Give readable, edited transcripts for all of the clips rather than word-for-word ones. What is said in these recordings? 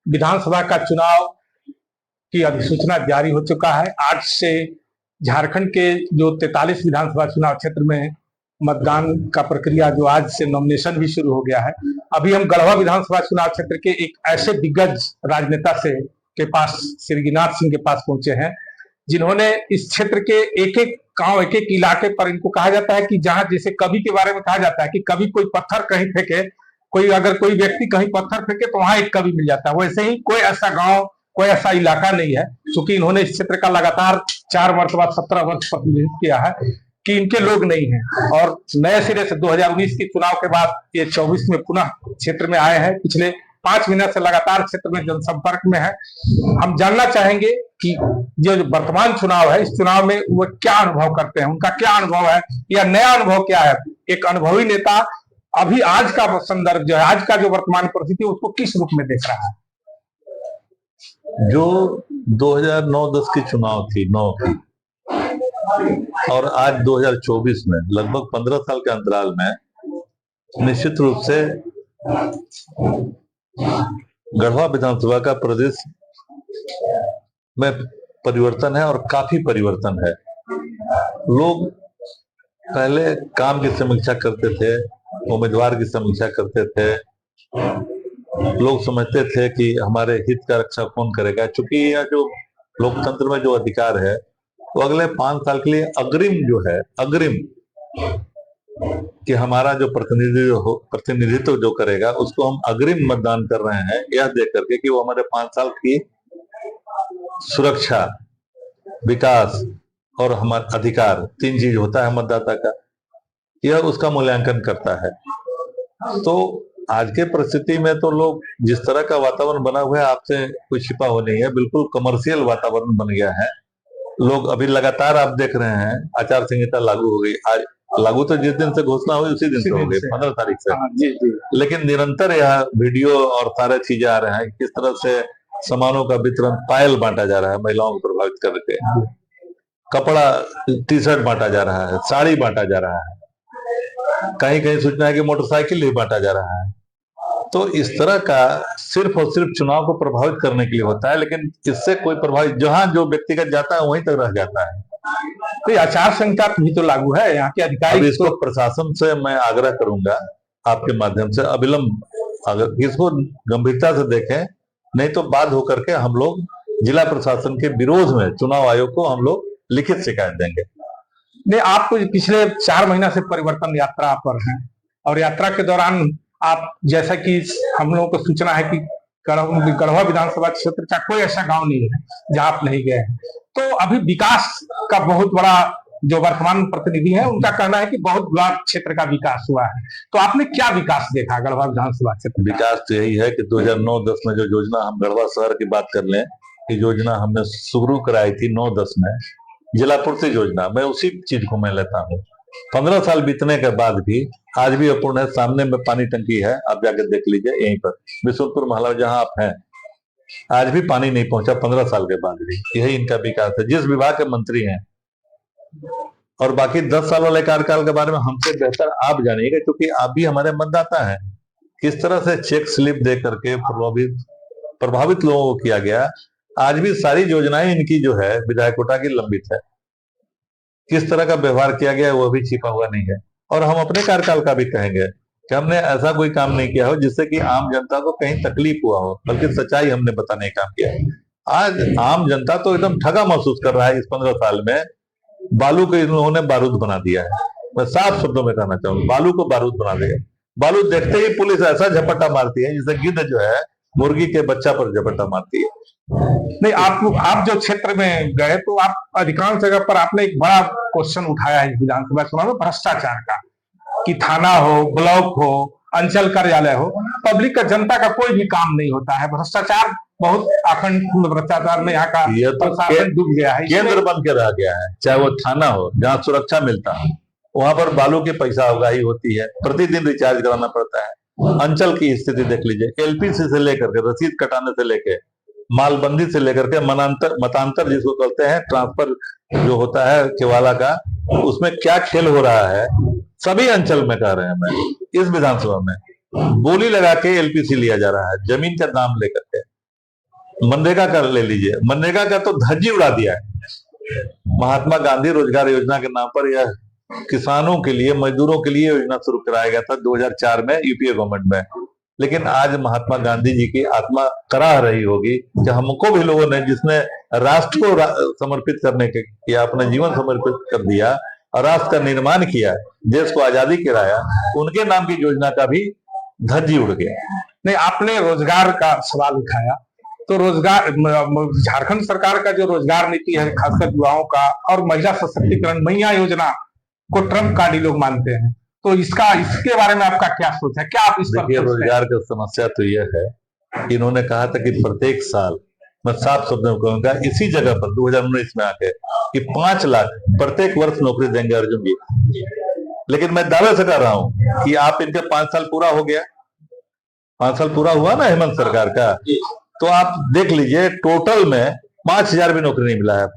विधानसभा का चुनाव की अधिसूचना जारी हो चुका है। आज से झारखंड के जो 43 विधानसभा चुनाव क्षेत्र में मतदान का प्रक्रिया जो आज से नॉमिनेशन भी शुरू हो गया है। अभी हम गढ़वा विधानसभा चुनाव क्षेत्र के एक ऐसे दिग्गज राजनेता से के पास श्री गिरिनाथ सिंह के पास पहुंचे हैं, जिन्होंने इस क्षेत्र के एक एक गांव, एक एक इलाके पर, इनको कहा जाता है कि जहां जैसे कवि के बारे में कहा जाता है कि कभी कोई पत्थर कहीं फेंके, कोई व्यक्ति कहीं पत्थर फेंके तो वहां एक कवि मिल जाता है। वैसे ही कोई ऐसा गांव, कोई ऐसा इलाका नहीं है, क्योंकि इन्होंने इस क्षेत्र का लगातार 4 वर्ष बाद 17 वर्ष प्रतिनिधित्व किया है कि इनके लोग नहीं हैं। और नए सिरे से 2019 के चुनाव के बाद ये 24 में पुनः क्षेत्र में आए हैं। पिछले 5 महीने से लगातार क्षेत्र में जनसंपर्क में है। हम जानना चाहेंगे कि जो वर्तमान चुनाव है, इस चुनाव में वो क्या अनुभव करते हैं, उनका क्या अनुभव है या नया अनुभव क्या है। एक अनुभवी नेता अभी आज का संदर्भ जो है, आज का जो वर्तमान परिस्थिति उसको किस रूप में देख रहा है। जो 2009-10 की चुनाव थी 9 की और आज 2024 में लगभग 15 साल के अंतराल में निश्चित रूप से गढ़वा विधानसभा का प्रदेश में परिवर्तन है और काफी परिवर्तन है। लोग पहले काम की समीक्षा करते थे, उम्मीदवार की समीक्षा करते थे, लोग समझते थे कि हमारे हित का रक्षा कौन करेगा। चूंकि यह जो लोकतंत्र में जो अधिकार है वो अगले 5 साल के लिए अग्रिम कि हमारा जो प्रतिनिधित्व जो करेगा उसको हम अग्रिम मतदान कर रहे हैं, यह देख करके कि वो हमारे 5 साल की सुरक्षा, विकास और हमारा अधिकार, 3 चीज होता है मतदाता का, यह उसका मूल्यांकन करता है। तो आज के परिस्थिति में तो लोग जिस तरह का वातावरण बना हुआ है, आपसे कुछ छिपा हो नहीं है, बिल्कुल कमर्शियल वातावरण बन गया है। लोग अभी लगातार आप देख रहे हैं, आचार संहिता लागू हो गई। आज लागू तो जिस दिन से घोषणा हुई उसी दिन से हो गई, 15 तारीख से। जी। लेकिन निरंतर यह वीडियो और सारे चीजें आ रहे हैं, किस तरह से सामानों का वितरण, पायल बांटा जा रहा है महिलाओं को प्रभावित करके, कपड़ा, टी-शर्ट बांटा जा रहा है, साड़ी बांटा जा रहा है, कहीं कहीं सूचना है कि मोटरसाइकिल ही बांटा जा रहा है। तो इस तरह का सिर्फ और सिर्फ चुनाव को प्रभावित करने के लिए होता है, लेकिन इससे कोई प्रभावित, जहां जो व्यक्तिगत जाता है वहीं तक रह जाता है। तो आचार संहिता भी तो लागू है, यहाँ के अधिकारी। इसको प्रशासन से मैं आग्रह करूंगा आपके माध्यम से, अविलंब अगर इसको गंभीरता से देखें, नहीं तो बाध्य होकर के हम लोग जिला प्रशासन के विरोध में चुनाव आयोग को हम लोग लिखित शिकायत देंगे। नहीं, आप पिछले 4 महीना से परिवर्तन यात्रा पर हैं और यात्रा के दौरान आप, जैसा कि हम लोगों को सूचना है कि गढ़वा विधानसभा क्षेत्र का कोई ऐसा गांव नहीं है जहां आप नहीं गए हैं। तो अभी विकास का बहुत बड़ा, जो वर्तमान प्रतिनिधि है उनका कहना है कि बहुत बड़ा क्षेत्र का विकास हुआ है। तो आपने क्या विकास देखा गढ़वा विधानसभा क्षेत्र? विकास तो यही है कि 2009-10 में जो योजना, हम गढ़वा शहर की बात कर लें, कि योजना हमने शुरू कराई थी 9-10 में, जिला पूर्ति योजना, मैं उसी चीज को मैं लेता हूँ। 15 साल बीतने के बाद भी आज भी अपूर्ण है। सामने में पानी टंकी है, आप जाकर देख लीजिए, यहीं पर बिशुनपुर महला जहां आप हैं, आज भी पानी नहीं पहुंचा 15 साल के बाद भी। यही इनका विकास है। जिस विभाग के मंत्री हैं, और बाकी 10 साल वाले कार्यकाल के बारे में हमसे बेहतर आप जानिएगा, क्योंकि आप भी हमारे मतदाता हैं। किस तरह से चेक स्लिप दे करके प्रभावित लोगों को किया गया। आज भी सारी योजनाएं इनकी जो है विधायक कोटा की लंबित है। किस तरह का व्यवहार किया गया वो भी छिपा हुआ नहीं है। और हम अपने कार्यकाल का भी कहेंगे कि हमने ऐसा कोई काम नहीं किया हो जिससे कि आम जनता को कहीं तकलीफ हुआ हो, बल्कि सच्चाई हमने बताने का काम किया है। आज आम जनता तो एकदम ठगा महसूस कर रहा है। इस 15 साल में बालू को इन्होंने बारूद बना दिया है। मैं साफ शब्दों में कहना चाहूंगा, बालू को बारूद बना दिया। बालू देखते ही पुलिस ऐसा झपट्टा मारती है जिससे गिद्ध जो है मुर्गी के बच्चा पर झपट्टा मारती है। नहीं, आप जो क्षेत्र में गए तो आप अधिकांश जगह पर आपने एक बड़ा क्वेश्चन उठाया है विधानसभा चुनाव में, भ्रष्टाचार का, कि थाना हो, ब्लॉक हो, अंचल कार्यालय हो, पब्लिक का, जनता का कोई भी काम नहीं होता है। भ्रष्टाचार बहुत अखंड भ्रष्टाचार में यहाँ का प्रशासन डूब गया है, केंद्र बन के रह गया है। चाहे वो थाना हो जहाँ सुरक्षा मिलता है, वहां पर बालू की पैसा उगाही होती है, प्रतिदिन रिचार्ज कराना पड़ता है। अंचल की स्थिति देख लीजिए, एलपीसी से लेकर के रसीद कटाने से लेकर मालबंदी से लेकर के मतांतर जिसको कहते हैं, ट्रांसफर जो होता है केवाला का, उसमें क्या खेल हो रहा है सभी अंचल में कह रहे हैं। मैं इस विधानसभा में बोली लगा के एलपीसी लिया जा रहा है, जमीन का दाम लेकर के। मनरेगा का ले लीजिए, मनरेगा का तो धज्जी उड़ा दिया है। महात्मा गांधी रोजगार योजना के नाम पर यह किसानों के लिए, मजदूरों के लिए योजना शुरू कराया गया था 2004 में यूपीए गवर्नमेंट में। लेकिन आज महात्मा गांधी जी की आत्मा कराह रही होगी कि हमको भी लोगों ने, जिसने राष्ट्र को समर्पित करने के किया, अपना जीवन समर्पित कर दिया और राष्ट्र का निर्माण किया, देश को आजादी कराया, उनके नाम की योजना का भी धज्जी उड़ गया। नहीं, आपने रोजगार का सवाल उठाया, तो रोजगार, झारखंड सरकार का जो रोजगार नीति है, खासकर युवाओं का, और महिला सशक्तिकरण, मैया योजना को ट्रम्प कार्ड ही लोग मानते हैं, तो इसके बारे में आपका क्या सोच है? क्या आप इस पर? रोजगार की समस्या तो यह है कि इन्होंने कहा था कि प्रत्येक साल, मैं साफ शब्दों में कहूंगा, इसी जगह पर 2019 में आके कि 5 लाख प्रत्येक वर्ष नौकरी देंगे अर्जुन जी। लेकिन मैं दावे से कर रहा हूं कि आप इनके 5 साल पूरा हो गया, 5 साल पूरा हुआ ना हेमंत सरकार का, तो आप देख लीजिए टोटल में 5000 भी नौकरी नहीं मिला है।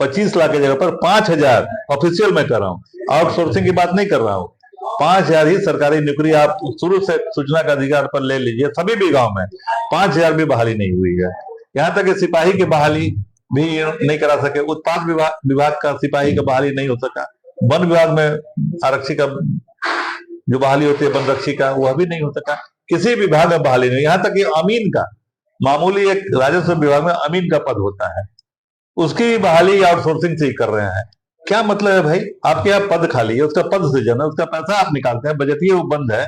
25 लाख की जगह पर 5000 ऑफिशियल में कर रहा हूँ, आउटसोर्सिंग की बात नहीं कर रहा हूँ। 5000 ही सरकारी नौकरी आप शुरू से सूचना का अधिकार पर ले लीजिए, सभी भी गांव में 5000 भी बहाली नहीं हुई है। यहाँ तक कि सिपाही की बहाली भी नहीं करा सके, उत्पाद विभाग का सिपाही का बहाली नहीं हो सका, वन विभाग में आरक्षी का जो बहाली होती है, वन रक्षी का, वह भी नहीं हो सका, किसी विभाग में बहाली नहीं। यहाँ तक कि अमीन का, मामूली एक राजस्व विभाग में अमीन का पद होता है, उसकी बहाली आउटसोर्सिंग से ही कर रहे हैं। क्या मतलब है भाई? आपके यहाँ पद खाली है, उसका पद सृजन है, उसका पैसा आप निकालते हैं, बजटीय वो बंद है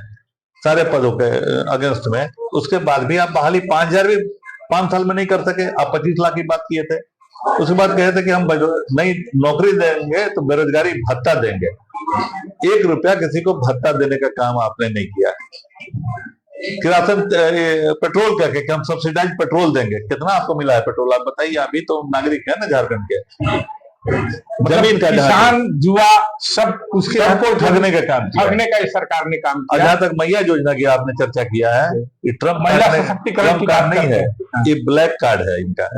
सारे पदों के अगेंस्ट में, उसके बाद भी आप बहाली 5000 भी 5 साल में नहीं कर सके। आप 25 लाख की बात किए थे, उसके बाद कहे थे कि हम नई नौकरी देंगे तो बेरोजगारी भत्ता देंगे। 1 रुपया किसी को भत्ता देने का काम आपने नहीं किया। किरासन पेट्रोल करके कि हम सब्सिडाइज पेट्रोल देंगे, कितना आपको मिला है पेट्रोल? आप बताइए, अभी तो नागरिक है ना झारखंड के, जमीन का किसान, युवा, सब उसके सबको ठगने का काम किया, ठगने का सरकार ने काम किया। जहां तक मैया योजना की आपने चर्चा किया है, ये ट्रम्प महिला सशक्तिकरण की कार्ड नहीं है, ये ब्लैक कार्ड है इनका।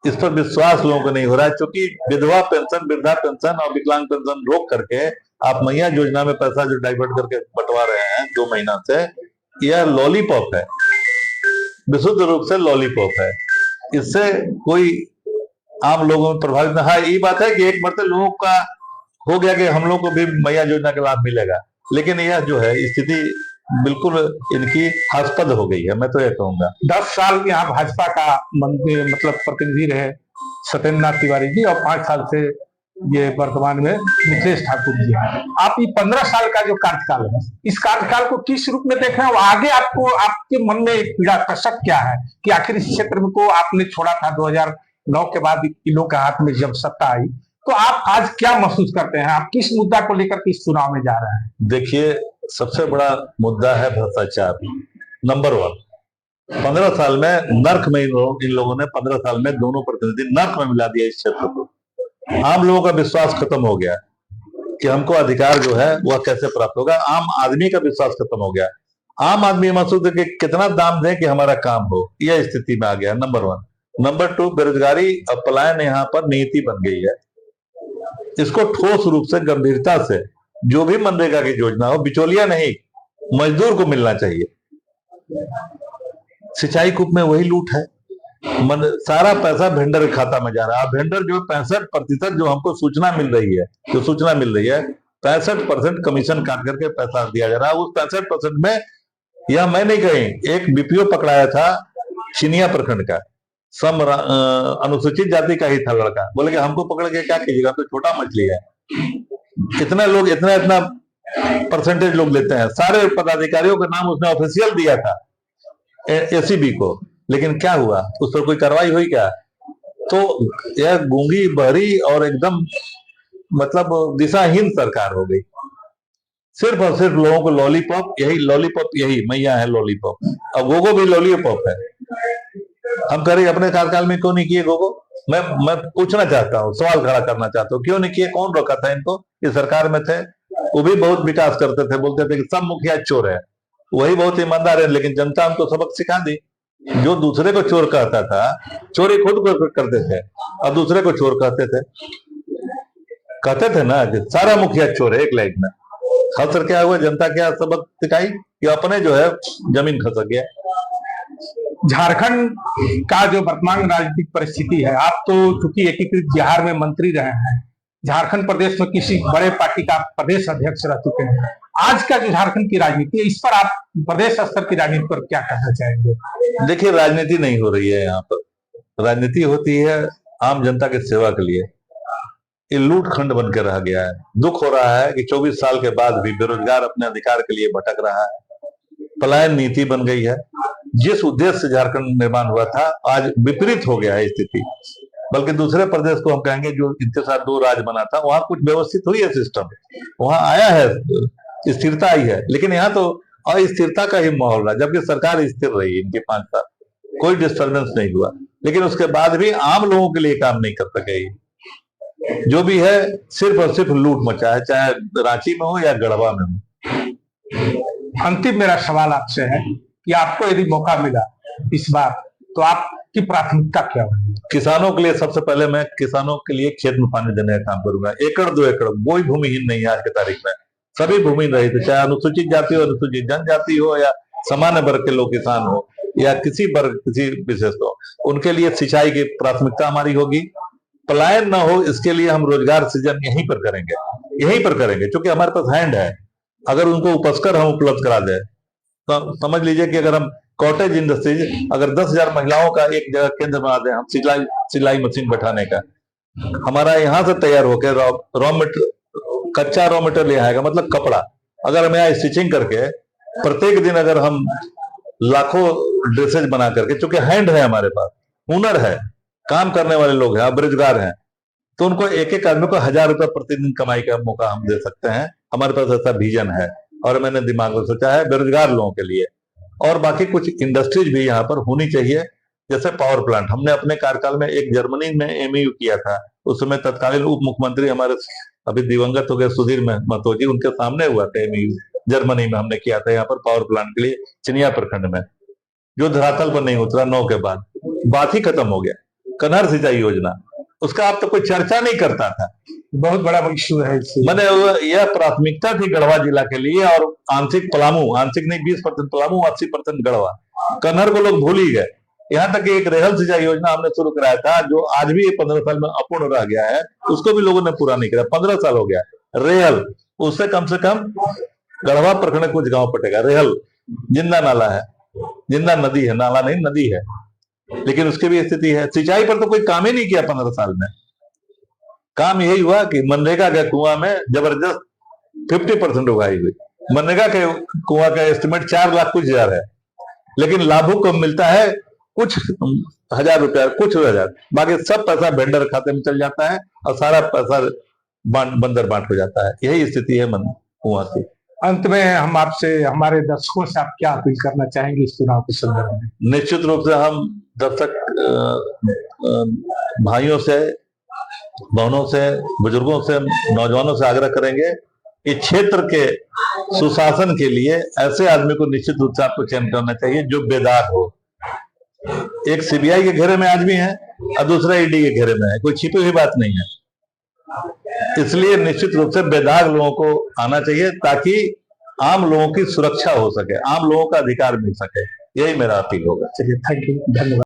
इस पर विश्वास लोगों को नहीं हो रहा है, क्योंकि विधवा पेंशन, वृद्धा पेंशन और विकलांग पेंशन रोक करके आप मैया योजना में पैसा जो डाइवर्ट करके बंटवा रहे हैं 2 महीना से, यह लॉलीपॉप है, विशुद्ध रूप से लॉलीपॉप है। इससे कोई आम लोगों में प्रभावित नहीं। हाँ, ये बात है कि एक मरतबा लोगों का हो गया कि हम लोग को भी मैया योजना का लाभ मिलेगा, लेकिन यह जो है स्थिति बिल्कुल इनकी हास्पद हो गई है, मैं तो यह कहूंगा। 10 साल यहाँ भाजपा का मतलब प्रतिनिधि रहे सत्येंद्र नाथ तिवारी जी, और 5 साल से ये वर्तमान में मिथिलेश ठाकुर जी हैं। आप ये 15 साल का जो कार्यकाल है, इस कार्यकाल को किस रूप में देख रहे हैं? आगे आपको, आपके मन में एक पीड़ा कसक क्या है कि आखिर इस क्षेत्र को आपने छोड़ा था 2009 के बाद किलो के हाथ में जब सत्ता आई, तो आप आज क्या महसूस करते हैं? आप किस मुद्दा को लेकर इस चुनाव में जा रहे हैं? देखिए, सबसे बड़ा मुद्दा है भ्रष्टाचार, नंबर 1। 15 साल में नर्क में इन लोगों ने 15 साल में दोनों प्रतिनिधि नर्क में मिला दिया इस क्षेत्र को। आम लोगों का विश्वास खत्म हो गया कि हमको अधिकार जो है वह कैसे प्राप्त होगा। आम आदमी का विश्वास खत्म हो गया। आम आदमी महसूस है कि कितना दाम दें कि हमारा काम हो, यह स्थिति में आ गया, नंबर 1। नंबर 2, बेरोजगारी और पलायन यहाँ पर नीति बन गई है। इसको ठोस रूप से, गंभीरता से, जो भी मनरेगा की योजना हो, बिचौलिया नहीं, मजदूर को मिलना चाहिए। सिंचाई कूप में वही लूट है, सारा पैसा वेंडर के खाता में जा रहा है। वेंडर जो 65% जो हमको सूचना मिल रही है, 65% कमीशन काट करके पैसा दिया जा रहा है। उस 65% में, यह मैं नहीं कहीं, एक बीपीओ पकड़ाया था चिनिया प्रखंड का, अनुसूचित जाति का ही था लड़का। बोले कि हमको पकड़ के क्या कीजिएगा, तो छोटा मछली है। कितने लोग इतना परसेंटेज लोग लेते हैं। सारे पदाधिकारियों का नाम उसने ऑफिशियल दिया था एसीबी को, लेकिन क्या हुआ? उस पर कोई कार्रवाई हुई क्या? तो यह गूंगी, बहरी और एकदम मतलब दिशाहीन सरकार हो गई। सिर्फ और सिर्फ लोगों को लॉलीपॉप, यही मैया है लॉलीपॉप, और गोगो भी लॉलीपॉप है। हम करें अपने कार्यकाल में क्यों नहीं किए गोगो? मैं पूछना चाहता हूँ, सवाल खड़ा करना चाहता हूँ, क्यों नहीं किए? कौन रोका था इनको? इस सरकार में थे, वो भी बहुत विकास करते थे, बोलते थे कि सब मुखिया चोर है, वही बहुत ईमानदार है, लेकिन जनता उनको सबक सिखा दी। जो दूसरे को चोर कहता था, चोरी खुद करते थे और दूसरे को चोर कहते थे ना कि सारा मुखिया चोर है एक लाइट में। असर क्या हुआ? जनता क्या सबक सिखाई कि अपने जो है जमीन खसक गया। झारखंड का जो वर्तमान राजनीतिक परिस्थिति है, आप तो चूंकि एकीकृत बिहार में मंत्री रहे हैं, झारखंड प्रदेश में किसी बड़े पार्टी का प्रदेश अध्यक्ष रह चुके हैं, आज का जो झारखंड की राजनीति है, इस पर आप प्रदेश स्तर की राजनीति पर क्या कहना चाहेंगे? देखिए, राजनीति नहीं हो रही है यहाँ पर। राजनीति होती है आम जनता की सेवा के लिए। ये लूट खंड बन के रह गया है। दुख हो रहा है कि 24 साल के बाद भी बेरोजगार अपने अधिकार के लिए भटक रहा है। पलायन नीति बन गई है। जिस उद्देश्य से झारखंड निर्माण हुआ था, आज विपरीत हो गया है स्थिति। बल्कि दूसरे प्रदेश को हम कहेंगे जो इनके साथ 2 राज्य बना था, वहां कुछ व्यवस्थित हुई है सिस्टम, वहां आया है, स्थिरता आई है। लेकिन यहाँ तो अस्थिरता का ही माहौल रहा, जबकि सरकार स्थिर रही इनके 5 साल, कोई डिस्टर्बेंस नहीं हुआ। लेकिन उसके बाद भी आम लोगों के लिए काम नहीं कर सके। जो भी है सिर्फ और सिर्फ लूट मचा है, चाहे रांची में हो या गढ़वा में हो। अंतिम मेरा सवाल आपसे है कि आपको यदि मौका मिला इस बार, तो आपकी प्राथमिकता क्या होगी? किसानों के लिए सबसे पहले मैं किसानों के लिए खेत में पानी देने का काम करूंगा। 1 एकड़ 2 एकड़ कोई भूमिहीन नहीं है आज की तारीख में, सभी भूमिहीन रही थे, चाहे अनुसूचित जाति हो, अनुसूचित जनजाति हो, या सामान्य वर्ग के लोग किसान हो, या किसी वर्ग किसी विशेष हो, उनके लिए सिंचाई की प्राथमिकता हमारी होगी। पलायन न हो इसके लिए हम रोजगार सृजन यहीं पर करेंगे, क्योंकि हमारे पास हैंड है। अगर उनको उपस्कर हम उपलब्ध करा दें, तो समझ लीजिए कि अगर हम कॉटेज इंडस्ट्रीज, अगर 10,000 महिलाओं का एक जगह केंद्र बना दें, हम सिलाई मशीन बैठाने का, हमारा यहाँ से तैयार होकर कच्चा रॉ मटेरियल आएगा, मतलब कपड़ा। अगर हम यहाँ स्टिचिंग करके प्रत्येक दिन अगर हम लाखों ड्रेसेज बना करके, चूंकि हैंड है हमारे पास, हुनर है, काम करने वाले लोग हैं, बेरोजगार हैं, तो उनको एक एक आदमी को 1,000 रुपए प्रतिदिन कमाई का मौका हम दे सकते हैं। हमारे पास ऐसा विजन है और मैंने दिमाग में सोचा है बेरोजगार लोगों के लिए। और बाकी कुछ इंडस्ट्रीज भी यहाँ पर होनी चाहिए, जैसे पावर प्लांट। हमने अपने कार्यकाल में एक जर्मनी में एमयू किया था, उस समय तत्कालीन उप मुख्यमंत्री हमारे अभी दिवंगत हो गए सुधीर महतो जी, उनके सामने हुआ था एमयू, जर्मनी में हमने किया था यहाँ पर पावर प्लांट के लिए चिनिया प्रखंड में, जो धरातल पर नहीं उतरा 9 के बाद, बात ही खत्म हो गया। कनहर सिंचाई योजना, उसका आप तो कोई चर्चा नहीं करता था, बहुत बड़ा इश्यू है। मैंने यह प्राथमिकता थी गढ़वा जिला के लिए, और आंशिक नहीं 20% पलामू, 80% गढ़वा। कनहर को लोग भूल ही गए। यहाँ तक कि एक रेहल सिंचाई योजना हमने शुरू कराया था, जो आज भी 15 साल में अपूर्ण रह गया है, उसको भी लोगों ने पूरा नहीं किया। 15 साल हो गया रेहल, उससे कम गढ़वा प्रखंड कुछ गांव पटेगा। रेहल जिंदा नाला है, जिंदा नदी है, नाला नहीं नदी है, लेकिन उसकी भी स्थिति है। सिंचाई पर तो कोई काम ही नहीं किया 15 साल में। काम यही हुआ कि मनरेगा के कुआं में जबरदस्त 50% उगाई हुई। मनरेगा के कुआं का एस्टिमेट 4 लाख कुछ हजार है, लेकिन लाभुक को मिलता है कुछ 1,000 रुपया, कुछ 1,000, बाकी सब पैसा वेंडर खाते में चल जाता है और सारा पैसा बंदर बांट हो जाता है। यही स्थिति है कुआं की। अंत में हम आपसे, हमारे दर्शकों से आप क्या अपील करना चाहेंगे इस चुनाव के संदर्भ में? निश्चित रूप से हम दर्शक भाइयों से, बहनों से, बुजुर्गों से, नौजवानों से आग्रह करेंगे कि क्षेत्र के सुशासन के लिए ऐसे आदमी को निश्चित रूप से आपको चयन करना चाहिए जो बेदाग हो। एक सीबीआई के घेरे में आदमी है और दूसरा ईडी के घेरे में है, कोई छिपी हुई बात नहीं है। इसलिए निश्चित रूप से बेदाग लोगों को आना चाहिए, ताकि आम लोगों की सुरक्षा हो सके, आम लोगों का अधिकार मिल सके। यही मेरा अपील होगा। चलिए, थैंक यू, धन्यवाद।